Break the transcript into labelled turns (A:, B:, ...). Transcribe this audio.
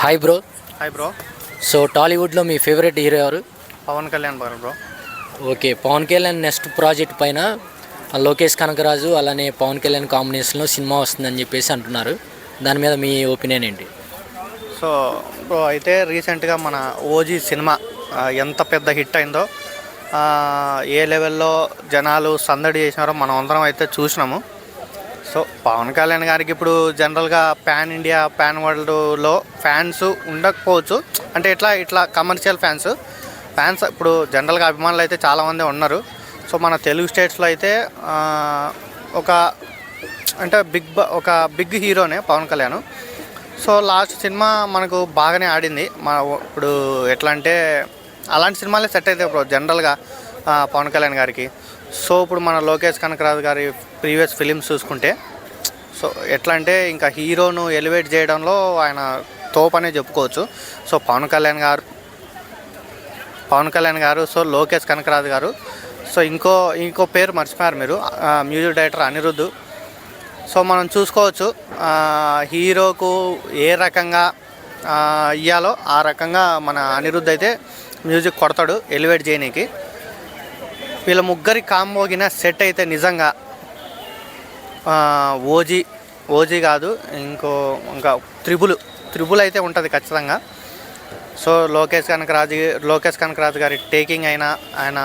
A: Hi bro.
B: Hi bro.
A: So టాలీవుడ్లో మీ favourite hero ఎవరు?
B: Pawan Kalyan bro.
A: Okay, Pawan Kalyan next project పైన లోకేష్ కనకరాజు అలానే పవన్ కళ్యాణ్ కాంబినేషన్లో సినిమా వస్తుందని చెప్పేసి అంటున్నారు. దాని మీద మీ ఒపీనియన్ ఏంటి?
B: సో బ్రో అయితే రీసెంట్గా మన ఓజీ సినిమా ఎంత పెద్ద హిట్ అయిందో, ఏ లెవెల్లో జనాలు సందడి చేసినారో మనం అందరం అయితే చూసినాము. సో పవన్ కళ్యాణ్ గారికి ఇప్పుడు జనరల్గా పాన్ ఇండియా పాన్ వరల్డ్లో ఫ్యాన్స్ ఉండకపోవచ్చు, అంటే ఇట్లా కమర్షియల్ ఫ్యాన్స్ ఇప్పుడు జనరల్గా అభిమానులు అయితే చాలామంది ఉన్నారు. సో మన తెలుగు స్టేట్స్లో అయితే ఒక బిగ్ హీరోనే Pawan Kalyan. So last cinema మనకు బాగానే ఆడింది. ఇప్పుడు ఎట్లా అంటే అలాంటి సినిమాలే సెట్ అవుతాయి ఇప్పుడు జనరల్గా పవన్ కళ్యాణ్ గారికి. సో ఇప్పుడు మన లోకేష్ కనకరాజు గారి ప్రీవియస్ ఫిలిమ్స్ చూసుకుంటే, సో ఎట్లా అంటే ఇంకా హీరోను ఎలివేట్ చేయడంలో ఆయన తోపనే చెప్పుకోవచ్చు. సో పవన్ కళ్యాణ్ గారు, సో లోకేష్ కనకరాజు గారు, సో ఇంకో పేరు మర్చిపోయారు మీరు, మ్యూజిక్ డైరెక్టర్ అనిరుద్ధ్. సో మనం చూసుకోవచ్చు హీరోకు ఏ రకంగా ఇయ్యాలో ఆ రకంగా మన అనిరుద్ధ్ అయితే మ్యూజిక్ కొడతాడు ఎలివేట్ చేయడానికి. వీళ్ళ ముగ్గురి కాంబోగిన సెట్ అయితే నిజంగా ఓజీ కాదు, ఇంకా త్రిబుల్ అయితే ఉంటుంది ఖచ్చితంగా. సో లోకేష్ కనకరాజు గారి టేకింగ్ అయినా ఆయన